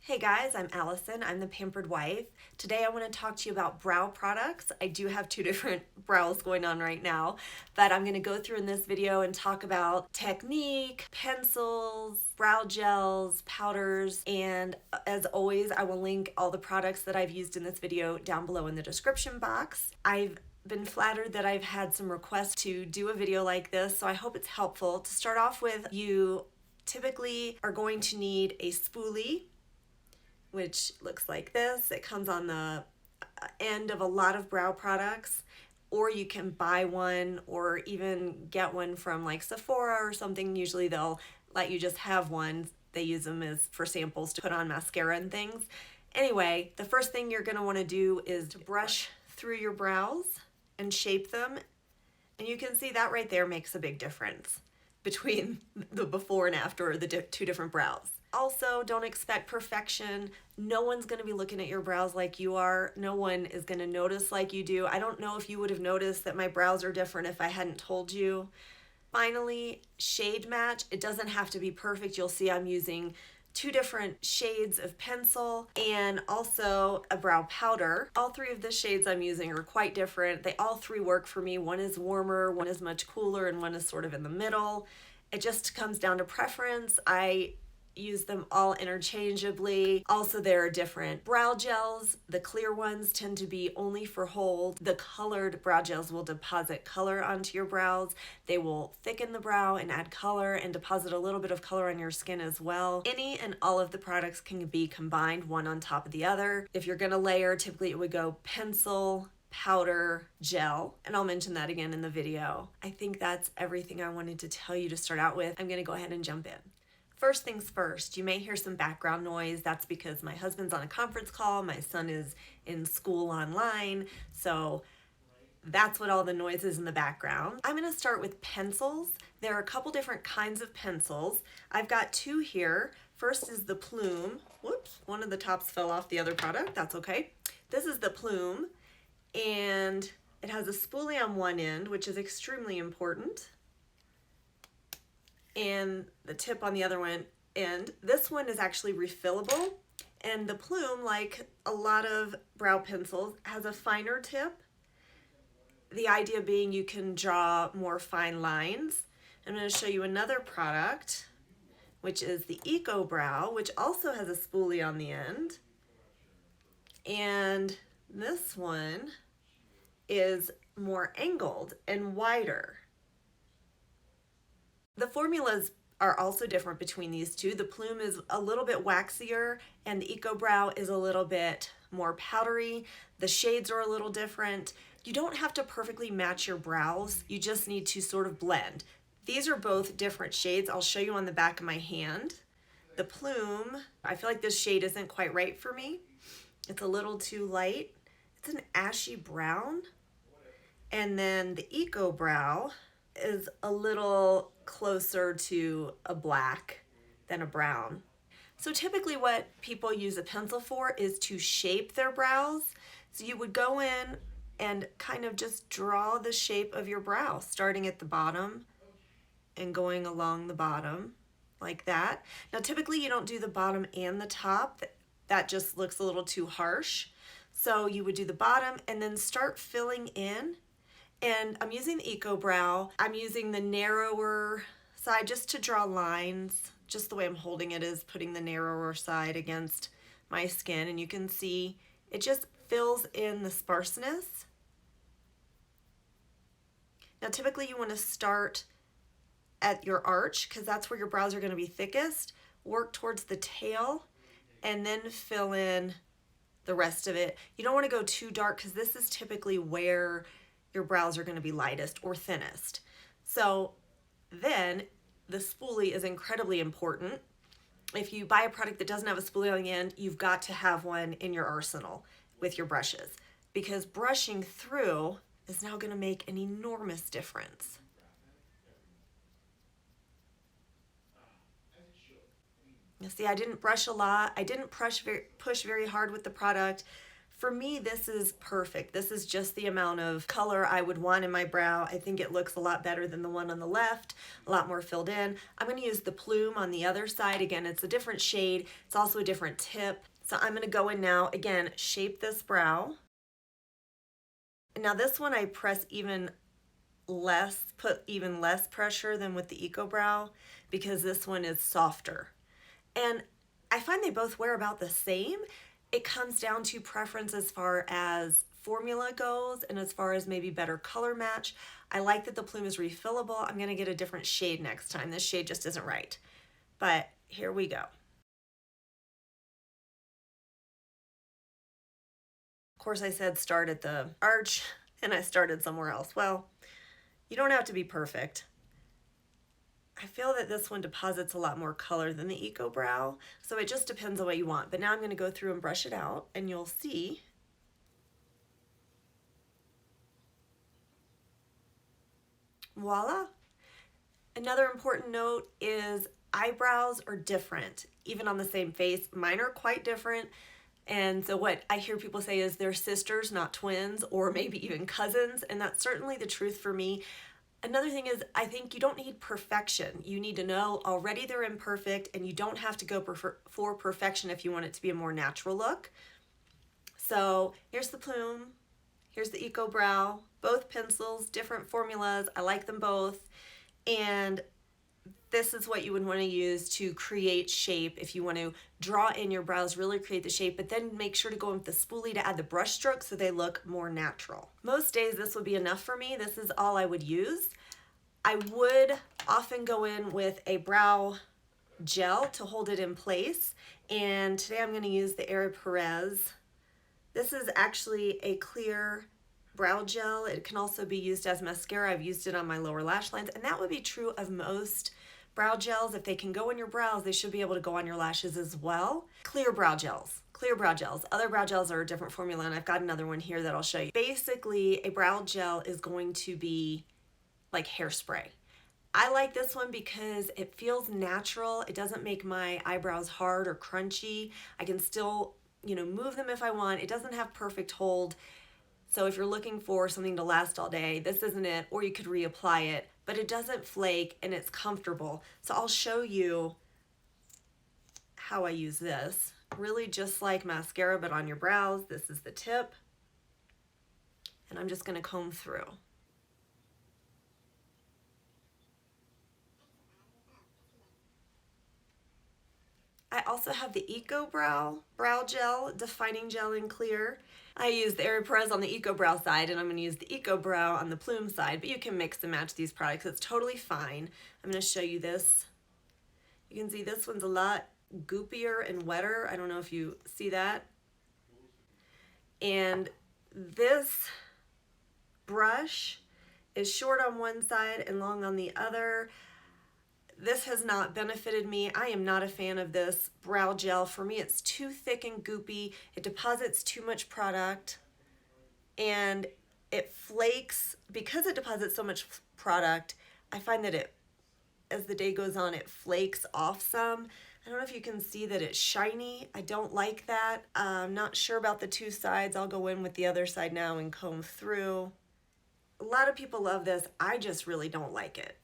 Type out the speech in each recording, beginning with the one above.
Hey guys, I'm Allison. I'm the Pampered Wife. Today I want to talk to you about brow products. I do have two different brows going on right now, but I'm going to go through in this video and talk about technique, pencils, brow gels, powders, and as always, I will link all the products that I've used in this video down below in the description box. I've been flattered that I've had some requests to do a video like this, so I hope it's helpful. To start off with, you typically are going to need a spoolie, which looks like this. It comes on the end of a lot of brow products, or you can buy one or even get one from like Sephora or something. Usually they'll let you just have one. They use them as for samples to put on mascara and things. Anyway, the first thing you're going to want to do is to brush through your brows and shape them. And you can see that right there makes a big difference between the before and after, or the two different brows. Also, don't expect perfection. No one's going to be looking at your brows like you are. No one is going to notice like you do. I don't know if you would have noticed that my brows are different if I hadn't told you. Finally, shade match. It doesn't have to be perfect. You'll see I'm using two different shades of pencil and also a brow powder. All three of the shades I'm using are quite different. They all three work for me. One is warmer, one is much cooler, and one is sort of in the middle. It just comes down to preference. I use them all interchangeably. Also, there are different brow gels. The clear ones tend to be only for hold. The colored brow gels will deposit color onto your brows. They will thicken the brow and add color and deposit a little bit of color on your skin as well. Any and all of the products can be combined one on top of the other. If you're gonna layer, typically it would go pencil, powder, gel, and I'll mention that again in the video. I think that's everything I wanted to tell you to start out with. I'm gonna go ahead and jump in. First things first, you may hear some background noise. That's because my husband's on a conference call, my son is in school online, so that's what all the noise is in the background. I'm gonna start with pencils. There are a couple different kinds of pencils. I've got two here. First is the Plume. Whoops, one of the tops fell off the other product, that's okay. This is the Plume, and it has a spoolie on one end, which is extremely important, and the tip on the other end. This one is actually refillable, and the Plume, like a lot of brow pencils, has a finer tip. The idea being you can draw more fine lines. I'm going to show you another product, which is the Eco Brow, which also has a spoolie on the end. And this one is more angled and wider. The formulas are also different between these two. The Plume is a little bit waxier and the Eco Brow is a little bit more powdery. The shades are a little different. You don't have to perfectly match your brows. You just need to sort of blend. These are both different shades. I'll show you on the back of my hand. The Plume, I feel like this shade isn't quite right for me. It's a little too light. It's an ashy brown. And then the Eco Brow is a little closer to a black than a brown. So typically what people use a pencil for is to shape their brows. So you would go in and kind of just draw the shape of your brow, starting at the bottom and going along the bottom like that. Now typically you don't do the bottom and the top. That just looks a little too harsh. So you would do the bottom and then start filling in. And I'm using the Eco Brow. I'm using the narrower side just to draw lines. Just the way I'm holding it is putting the narrower side against my skin. And you can see it just fills in the sparseness. Now typically you want to start at your arch because that's where your brows are going to be thickest. Work towards the tail and then fill in the rest of it. You don't want to go too dark because this is typically where your brows are going to be lightest or thinnest. So then the spoolie is incredibly important. If you buy a product that doesn't have a spoolie on the end, you've got to have one in your arsenal with your brushes, because brushing through is now going to make an enormous difference. You see, I didn't brush a lot. I didn't push very hard with the product. For me, this is perfect. This is just the amount of color I would want in my brow. I think it looks a lot better than the one on the left, a lot more filled in. I'm going to use the plume on the other side. Again, it's a different shade. It's also a different tip. So I'm going to go in now, again, shape this brow. Now this one I press even less, put even less pressure than with the Eco Brow because this one is softer. And I find they both wear about the same. It comes down to preference as far as formula goes and as far as maybe better color match. I like that the plume is refillable. I'm gonna get a different shade next time. This shade just isn't right. But here we go. Of course I said start at the arch and I started somewhere else. Well, you don't have to be perfect. I feel that this one deposits a lot more color than the Eco Brow, so it just depends on what you want. But now I'm going to go through and brush it out, and you'll see. Voila! Another important note is eyebrows are different, even on the same face. Mine are quite different. And so what I hear people say is they're sisters, not twins, or maybe even cousins, and that's certainly the truth for me. Another thing is I think you don't need perfection. You need to know already they're imperfect, and you don't have to go for perfection if you want it to be a more natural look. So here's the plume, here's the Eco Brow, both pencils, different formulas. I like them both. And this is what you would want to use to create shape if you want to draw in your brows, really create the shape, but then make sure to go in with the spoolie to add the brush strokes so they look more natural. Most days this would be enough for me. This is all I would use. I would often go in with a brow gel to hold it in place, and today I'm going to use the Air Perez. This is actually a clear brow gel. It can also be used as mascara. I've used it on my lower lash lines, and that would be true of most brow gels. If they can go in your brows, they should be able to go on your lashes as well. Clear brow gels. Clear brow gels. Other brow gels are a different formula, and I've got another one here that I'll show you. Basically, a brow gel is going to be like hairspray. I like this one because it feels natural. It doesn't make my eyebrows hard or crunchy. I can still, move them if I want. It doesn't have perfect hold. So if you're looking for something to last all day, this isn't it, or you could reapply it, but it doesn't flake and it's comfortable. So I'll show you how I use this. Really just like mascara, but on your brows. This is the tip. And I'm just gonna comb through. I also have the Eco Brow Gel, Defining Gel in Clear. I use the Air Perez on the Eco Brow side, and I'm going to use the Eco Brow on the Plume side, but you can mix and match these products. It's totally fine. I'm going to show you this. You can see this one's a lot goopier and wetter. I don't know if you see that. And this brush is short on one side and long on the other. This has not benefited me. I am not a fan of this brow gel. For me, it's too thick and goopy. It deposits too much product and it flakes. Because it deposits so much product, I find that as the day goes on, it flakes off some. I don't know if you can see that it's shiny. I don't like that. I'm not sure about the two sides. I'll go in with the other side now and comb through. A lot of people love this. I just really don't like it.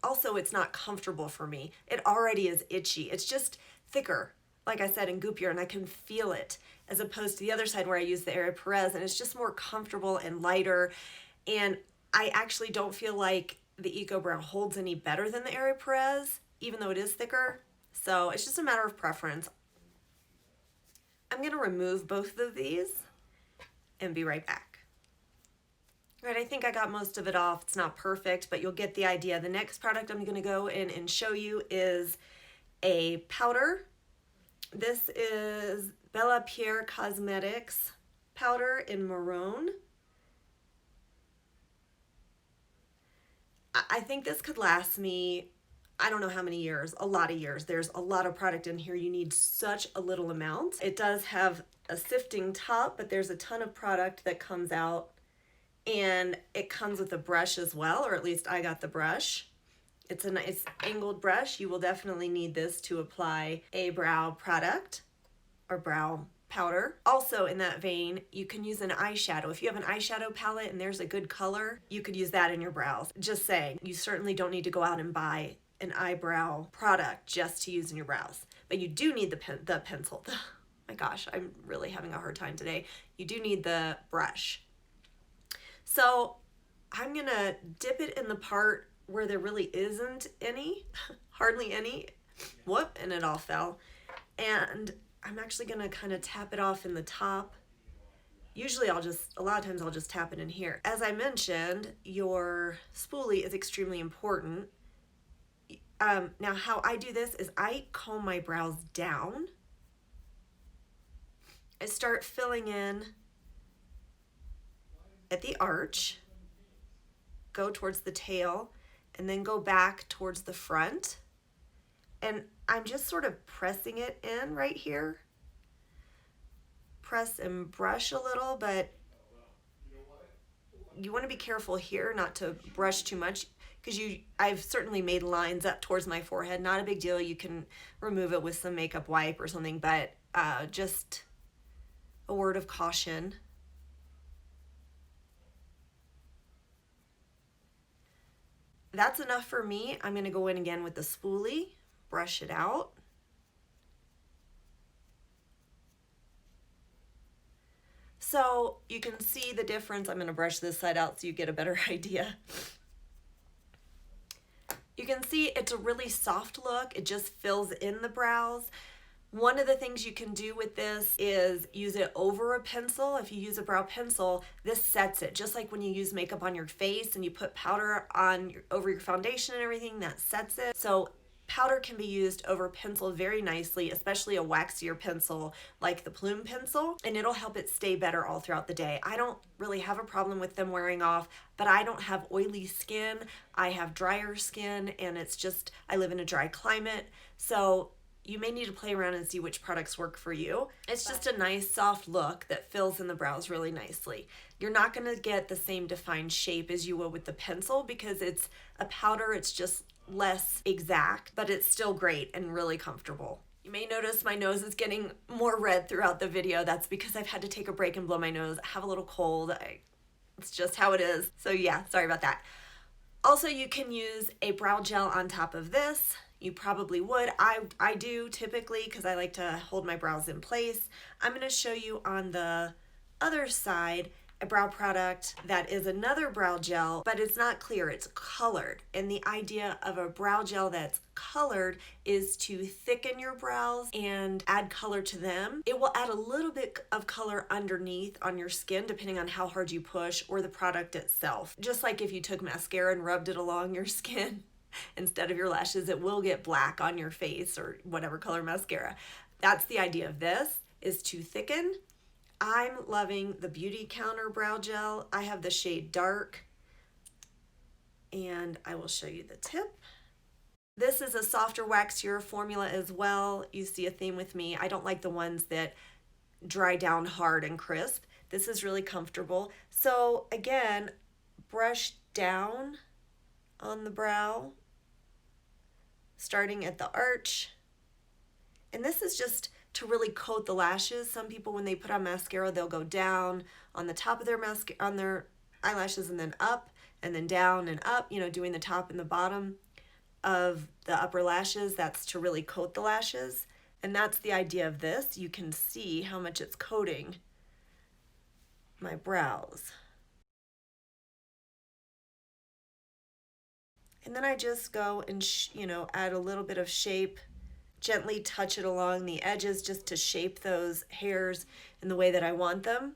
Also, it's not comfortable for me. It already is itchy. It's just thicker, like I said, and goopier, and I can feel it, as opposed to the other side where I use the Air Perez, and it's just more comfortable and lighter. And I actually don't feel like the Eco Brow holds any better than the Air Perez, even though it is thicker. So it's just a matter of preference. I'm gonna remove both of these and be right back. All right, I think I got most of it off. It's not perfect, but you'll get the idea. The next product I'm gonna go in and show you is a powder. This is Bella Pierre Cosmetics powder in maroon. I think this could last me, I don't know how many years, a lot of years. There's a lot of product in here. You need such a little amount. It does have a sifting top, but there's a ton of product that comes out. And it comes with a brush as well, or at least I got the brush. It's a nice angled brush. You will definitely need this to apply a brow product or brow powder. Also in that vein, you can use an eyeshadow. If you have an eyeshadow palette and there's a good color, you could use that in your brows. Just saying, you certainly don't need to go out and buy an eyebrow product just to use in your brows. But you do need the pencil. My gosh, I'm really having a hard time today. You do need the brush. So I'm gonna dip it in the part where there really isn't any, hardly any. Whoop, and it all fell. And I'm actually gonna kind of tap it off in the top. Usually a lot of times I'll just tap it in here. As I mentioned, your spoolie is extremely important. Now how I do this is I comb my brows down. I start filling in at the arch, go towards the tail, and then go back towards the front. And I'm just sort of pressing it in right here. Press and brush a little, but you want to be careful here not to brush too much, because I've certainly made lines up towards my forehead. Not a big deal. You can remove it with some makeup wipe or something, but just a word of caution. That's enough for me. I'm going to go in again with the spoolie, brush it out. So you can see the difference. I'm going to brush this side out so you get a better idea. You can see it's a really soft look. It just fills in the brows. One of the things you can do with this is use it over a pencil. If you use a brow pencil, this sets it. Just like when you use makeup on your face and you put powder on over your foundation and everything, that sets it. So powder can be used over pencil very nicely, especially a waxier pencil like the Plume pencil, and it'll help it stay better all throughout the day. I don't really have a problem with them wearing off, but I don't have oily skin. I have drier skin, and it's just, I live in a dry climate. So you may need to play around and see which products work for you. It's just a nice soft look that fills in the brows really nicely. You're not going to get the same defined shape as you will with the pencil because it's a powder. It's just less exact, but it's still great and really comfortable. You may notice my nose is getting more red throughout the video. That's because I've had to take a break and blow my nose. I have a little cold. It's just how it is. So yeah, sorry about that. Also, you can use a brow gel on top of this. You probably would. I do typically because I like to hold my brows in place. I'm going to show you on the other side a brow product that is another brow gel, but it's not clear, it's colored. And the idea of a brow gel that's colored is to thicken your brows and add color to them. It will add a little bit of color underneath on your skin depending on how hard you push or the product itself. Just like if you took mascara and rubbed it along your skin instead of your lashes, it will get black on your face or whatever color mascara. That's the idea of this, is to thicken. I'm loving the Beauty Counter Brow Gel. I have the shade Dark, and I will show you the tip. This is a softer, waxier formula as well. You see a theme with me. I don't like the ones that dry down hard and crisp. This is really comfortable. So again, brush down on the brow, starting at the arch. And this is just to really coat the lashes. Some people, when they put on mascara, they'll go down on the top of their on their eyelashes and then up and then down and up, you know, doing the top and the bottom of the upper lashes. That's to really coat the lashes. And that's the idea of this. You can see how much it's coating my brows. And then I just go and, add a little bit of shape, gently touch it along the edges just to shape those hairs in the way that I want them.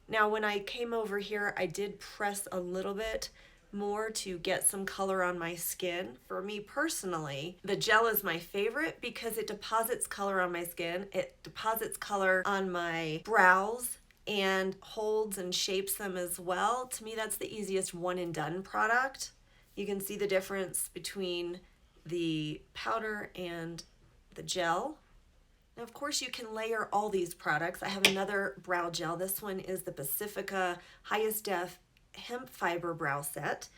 Now, when I came over here, I did press a little bit more to get some color on my skin. For me personally, the gel is my favorite because it deposits color on my skin. It deposits color on my brows and holds and shapes them as well. To me, that's the easiest one and done product. You can see the difference between the powder and the gel. Now, of course, you can layer all these products. I have another brow gel. This one is the Pacifica Highest Def Hemp Fiber Brow Set.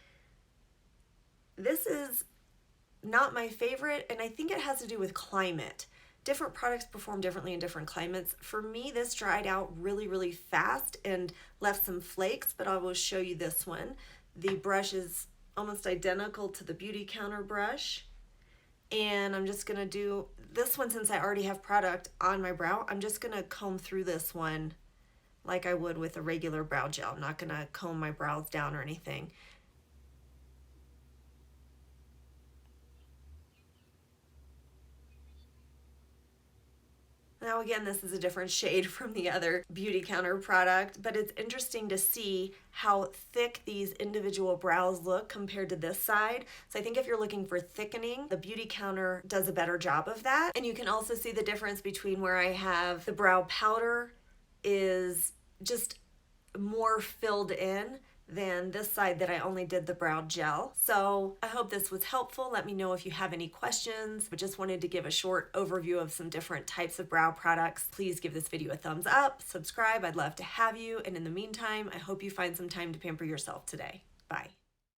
This is not my favorite, and I think it has to do with climate different products perform differently in different climates. For me, this dried out really, really fast and left some flakes, but I will show you this one. The brush is almost identical to the Beauty Counter brush. And I'm just gonna do this one, since I already have product on my brow, I'm just gonna comb through this one like I would with a regular brow gel. I'm not gonna comb my brows down or anything. Now again, this is a different shade from the other Beauty Counter product, but it's interesting to see how thick these individual brows look compared to this side. So I think if you're looking for thickening, the Beauty Counter does a better job of that. And you can also see the difference between where I have the brow powder is just more filled in than this side that I only did the brow gel. So I hope this was helpful. Let me know if you have any questions. I just wanted to give a short overview of some different types of brow products. Please give this video a thumbs up, subscribe. I'd love to have you. And in the meantime, I hope you find some time to pamper yourself today. Bye.